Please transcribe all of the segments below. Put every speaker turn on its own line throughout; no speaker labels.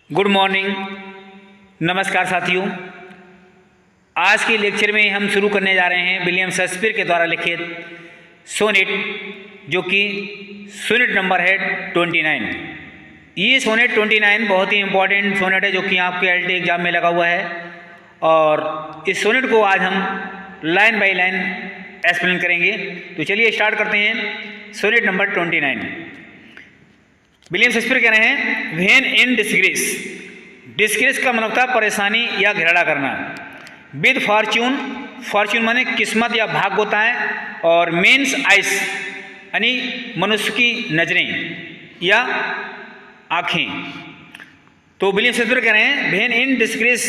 Good morning, नमस्कार साथियों। आज के लेक्चर में हम शुरू करने जा रहे हैं विलियम शेक्सपियर के द्वारा लिखित सोनेट, जो कि सोनेट नंबर है 29। ये सोनेट 29 बहुत ही इम्पॉर्टेंट सोनेट है, जो कि आपके एलटी एग्जाम में लगा हुआ है। और इस सोनेट को आज हम लाइन बाय लाइन एक्सप्लेन करेंगे। तो चलिए स्टार्ट करते हैं। Sonnet number 29। विलियम शेक्सपियर कह रहे हैं, व्हेन इन डिस्ग्रेस। डिस्ग्रेस का मतलब था परेशानी या घृणा करना। विद फॉर्च्यून, फॉर्च्यून माने किस्मत या भाग होता है, और मेन्स आइस यानी मनुष्य की नजरें या आँखें। तो विलियम शेक्सपियर कह रहे हैं, व्हेन इन डिस्ग्रेस,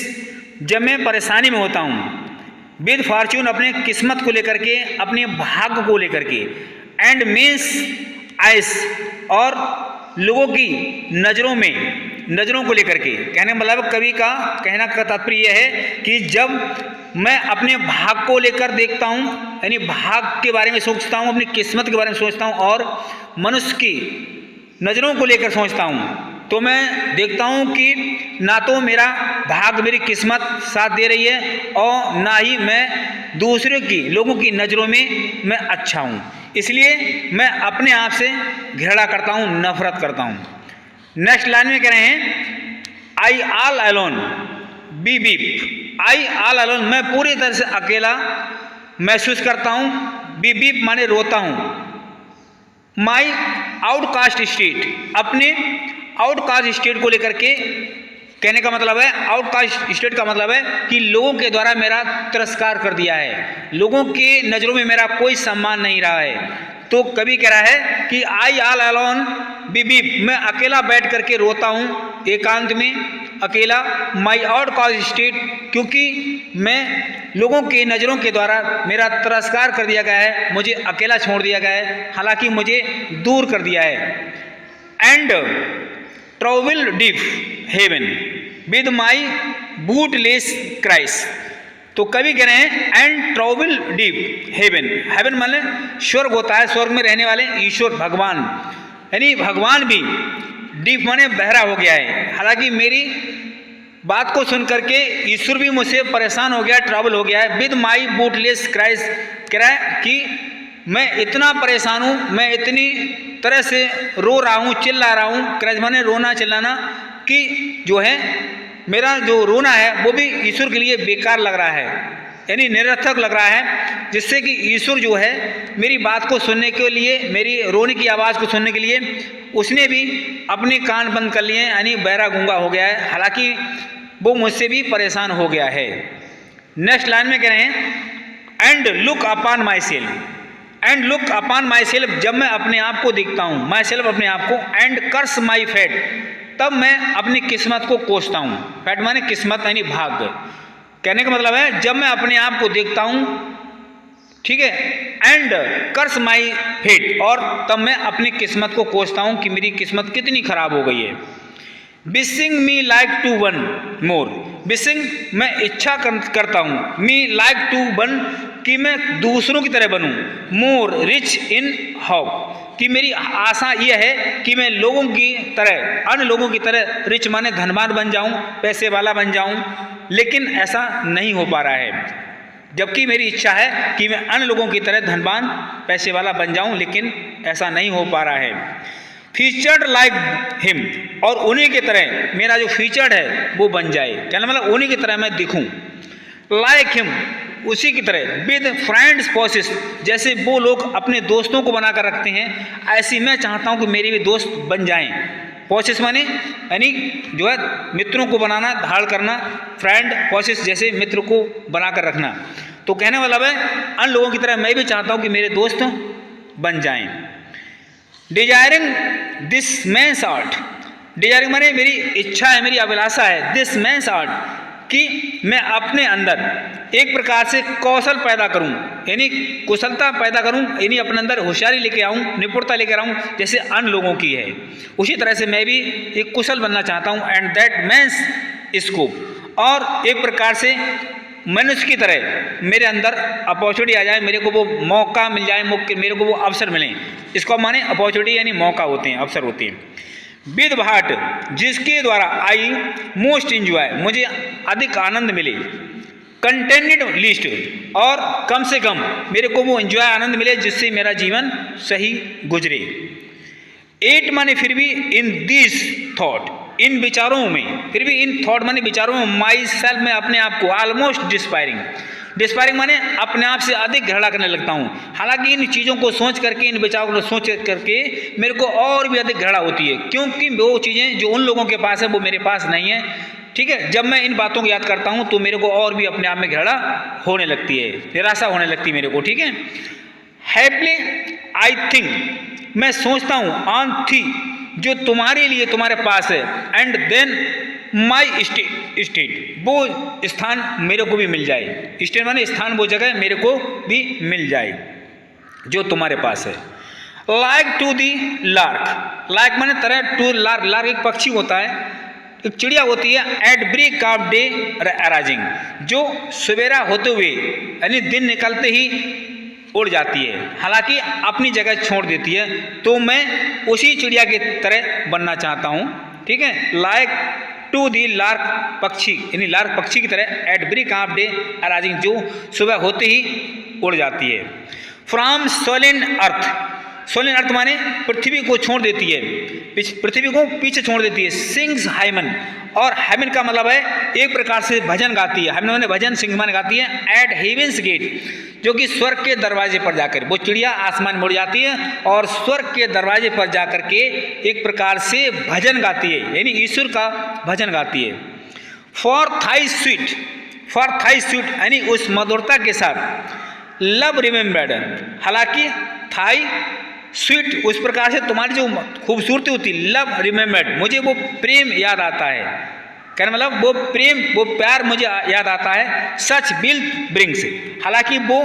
जब मैं परेशानी में होता हूँ। विद फॉर्च्यून, अपने किस्मत को लेकर के, अपने भाग्य को लेकर के। एंड मेन्स आइस, और लोगों की नज़रों को लेकर के। कहने का मतलब कवि का कहना का तात्पर्य यह है कि जब मैं अपने भाग को लेकर देखता हूँ, यानी भाग के बारे में सोचता हूँ, अपनी किस्मत के बारे में सोचता हूँ, और मनुष्य की नज़रों को लेकर सोचता हूँ, तो मैं देखता हूँ कि ना तो मेरा भाग, मेरी किस्मत साथ दे रही है, और ना ही मैं दूसरे की, लोगों की नज़रों में मैं अच्छा हूँ। इसलिए मैं अपने आप से घृणा करता हूँ, नफरत करता हूँ। नेक्स्ट लाइन में कह रहे हैं, आई ऑल अलोन बी बीप। आई ऑल अलोन, मैं पूरी तरह से अकेला महसूस करता हूँ। बी बीप माने रोता हूँ। माई आउटकास्ट स्टेट, अपने आउटकास्ट स्टेट को लेकर के। कहने का मतलब है, आउटकास्ट स्टेट का मतलब है कि लोगों के द्वारा मेरा तिरस्कार कर दिया है, लोगों की नज़रों में मेरा कोई सम्मान नहीं रहा है। तो कवि कह रहा है कि आई ऑल अलोन बी बीप, मैं अकेला बैठ करके रोता हूँ, एकांत में अकेला। माई आउटकास्ट स्टेट, क्योंकि मैं लोगों की नज़रों के द्वारा मेरा तिरस्कार कर दिया गया है, मुझे अकेला छोड़ दिया गया है, हालांकि मुझे दूर कर दिया है। And travel deep heaven with my bootless cries. तो कवि कह रहे हैं, and travel deep heaven. Heaven माने स्वर्ग होता है, स्वर्ग में रहने वाले ईश्वर भगवान, यानी भगवान भी डीप माने बहरा हो गया है। हालांकि मेरी बात को सुन करके ईश्वर भी मुझसे परेशान हो गया, ट्रैवल हो गया है। विद माई बूटलेस क्राइस, कह रहा है कि मैं इतना परेशान हूँ, मैं इतनी तरह से रो रहा हूँ, चिल्ला रहा हूँ। क्राइस माने रोना चिल्लाना, कि जो है मेरा जो रोना है वो भी ईश्वर के लिए बेकार लग रहा है, यानी निरर्थक लग रहा है। जिससे कि ईश्वर जो है मेरी बात को सुनने के लिए, मेरी रोने की आवाज़ को सुनने के लिए, उसने भी अपने कान बंद कर लिए, यानी बहरा गूंगा हो गया है। हालांकि वो मुझसे भी परेशान हो गया है। नेक्स्ट लाइन में कह रहे हैं, and look upon my self. And look upon my self, जब मैं अपने आप को देखता हूँ, माई सेल्फ अपने आप को। एंड कर्स माई फेट, तब मैं अपनी किस्मत को कोसता हूँ। फेट माने किस्मत, यानी भाग्य। कहने का मतलब है, जब मैं अपने आप को देखता हूँ, ठीक है, एंड कर्स माई फेट, और तब मैं अपनी किस्मत को कोसता हूँ कि मेरी किस्मत कितनी खराब हो गई है। Wishing me like to one more. Wishing, मैं इच्छा करता हूँ, मी लाइक टू वन, कि मैं दूसरों की तरह बनूं। मोर रिच इन हाउ, कि मेरी आशा यह है कि मैं लोगों की तरह, अन्य लोगों की तरह, रिच माने धनवान बन जाऊं, पैसे वाला बन जाऊं। लेकिन ऐसा नहीं हो पा रहा है। जबकि मेरी इच्छा है कि मैं अन्य लोगों की तरह धनवान, पैसे वाला बन जाऊं, लेकिन ऐसा नहीं हो पा रहा है। फीचर्ड लाइक हिम, और उन्हीं की तरह मेरा जो फीचर्ड है वो बन जाए। कहना मतलब उन्हीं की तरह मैं दिखूं। लाइक हिम, उसी की तरह। विद फ्रेंड्स पॉसेस, जैसे वो लोग अपने दोस्तों को बनाकर रखते हैं, ऐसी मैं चाहता हूं कि मेरे भी दोस्त बन जाएं। पॉसेस माने यानी जो है मित्रों को बनाना, धाड़ करना। फ्रेंड पॉसेस, जैसे मित्र को बनाकर रखना। तो कहने वाला है, अन्य लोगों की तरह मैं भी चाहता हूं कि मेरे दोस्त बन जाएं। Desiring this man's art. Desiring माने मेरी इच्छा है, मेरी अभिलाषा है। दिस मैन्स आर्ट, कि मैं अपने अंदर एक प्रकार से कौशल पैदा करूं, यानी कुशलता पैदा करूं, यानी अपने अंदर होशियारी लेके आऊं, निपुणता लेकर आऊं, जैसे अन्य लोगों की है। उसी तरह से मैं भी एक कुशल बनना चाहता हूं। एंड दैट मैन्स स्कोप, और एक प्रकार से मनुष्य की तरह मेरे अंदर अपॉर्चुनिटी आ जाए, मेरे को वो मौका मिल जाए, मेरे को वो अवसर मिले। इसको माने अपॉर्चुनिटी यानी मौका होते हैं, अवसर होते हैं। विद भाट, जिसके द्वारा आई मोस्ट इंजॉय, मुझे अधिक आनंद मिले, कंटेंटेड लिस्ट, और कम से कम मेरे को वो इंजॉय आनंद मिले जिससे मेरा जीवन सही गुजरे। 8 माने फिर भी इन दिस थॉट, इन विचारों में, फिर भी इन थॉट माने विचारों में, माई सेल्फ में अपने आप को, ऑलमोस्ट डिस्पायरिंग, डिस्पायरिंग माने अपने आप से अधिक घृणा करने लगता हूँ। हालांकि इन चीज़ों को सोच करके, इन विचारों को सोच करके मेरे को और भी अधिक घृणा होती है, क्योंकि वो चीज़ें जो उन लोगों के पास है वो मेरे पास नहीं है। ठीक है, जब मैं इन बातों को याद करता हूँ तो मेरे को और भी अपने आप में घृणा होने लगती है, निराशा होने लगती है मेरे को। ठीक है, हैप्पली आई थिंक, मैं सोचता हूँ, ऑन थी, जो तुम्हारे लिए तुम्हारे पास है, एंड देन माई स्टेट, वो स्थान मेरे को भी मिल जाए। स्टेट माने स्थान, वो जगह मेरे को भी मिल जाए जो तुम्हारे पास है। Like to the lark, like माने तरह, टू लार्क, लार्क एक पक्षी होता है, एक चिड़िया होती है। At break of day arising, जो सवेरा होते हुए यानी दिन निकलते ही उड़ जाती है, हालांकि अपनी जगह छोड़ देती है, तो मैं उसी चिड़िया की तरह बनना चाहता हूँ। ठीक है, लाइक टू दी लार्क, पक्षी यानी लार्क पक्षी की तरह, at break of day arising, जो सुबह होते ही उड़ जाती है। फ्रॉम सोलिन अर्थ, सोलिन अर्थ माने पृथ्वी को छोड़ देती है, पृथ्वी को पीछे छोड़ देती है। सिंग्स हाइमन, और हाइमन का मतलब है एक प्रकार से भजन गाती है, हाइमन माने भजन, सिंग्स माने गाती है। एट हेवेंस गेट, जो कि स्वर्ग के दरवाजे पर जाकर, वो चिड़िया आसमान में उड़ जाती है और स्वर्ग के दरवाजे पर जाकर के एक प्रकार से भजन गाती है, यानी ईश्वर का भजन गाती है। For thy sweet, for thy sweet यानी उस मधुरता के साथ। लव रिमेम्बर्ड, हालांकि थाई स्वीट उस प्रकार से तुम्हारी जो खूबसूरती होती, लव रिमेम्बर्ड, मुझे वो प्रेम याद आता है, कहने मतलब वो प्रेम, वो प्यार मुझे याद आता है। सच वेल्थ ब्रिंग्स, हालांकि वो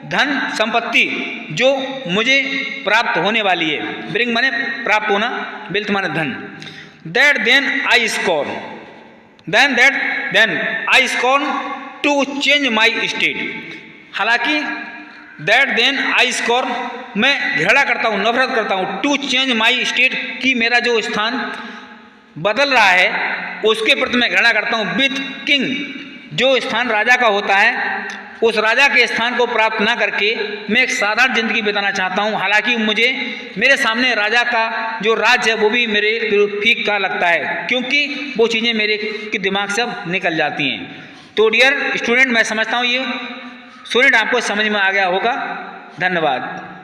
धन संपत्ति जो मुझे प्राप्त होने वाली है, ब्रिंग माने प्राप्त होना, वेल्थ माने धन। That then I scorn, then I scorn to change my state, हालांकि दैट देन आई स्कॉर्न, मैं घृणा करता हूँ, नफरत करता हूँ, टू चेंज माई स्टेट, कि मेरा जो स्थान बदल रहा है उसके प्रति मैं घृणा करता हूँ। विथ किंग, जो स्थान राजा का होता है, उस राजा के स्थान को प्राप्त ना करके मैं एक साधारण जिंदगी बिताना चाहता हूँ, हालांकि मुझे मेरे सामने राजा का जो राज्य है वो भी मेरे फीका लगता है, क्योंकि वो चीज़ें मेरे के दिमाग से अब निकल जाती हैं। तो डियर स्टूडेंट, मैं समझता हूँ ये स्टूडेंट आपको समझ में आ गया होगा। धन्यवाद।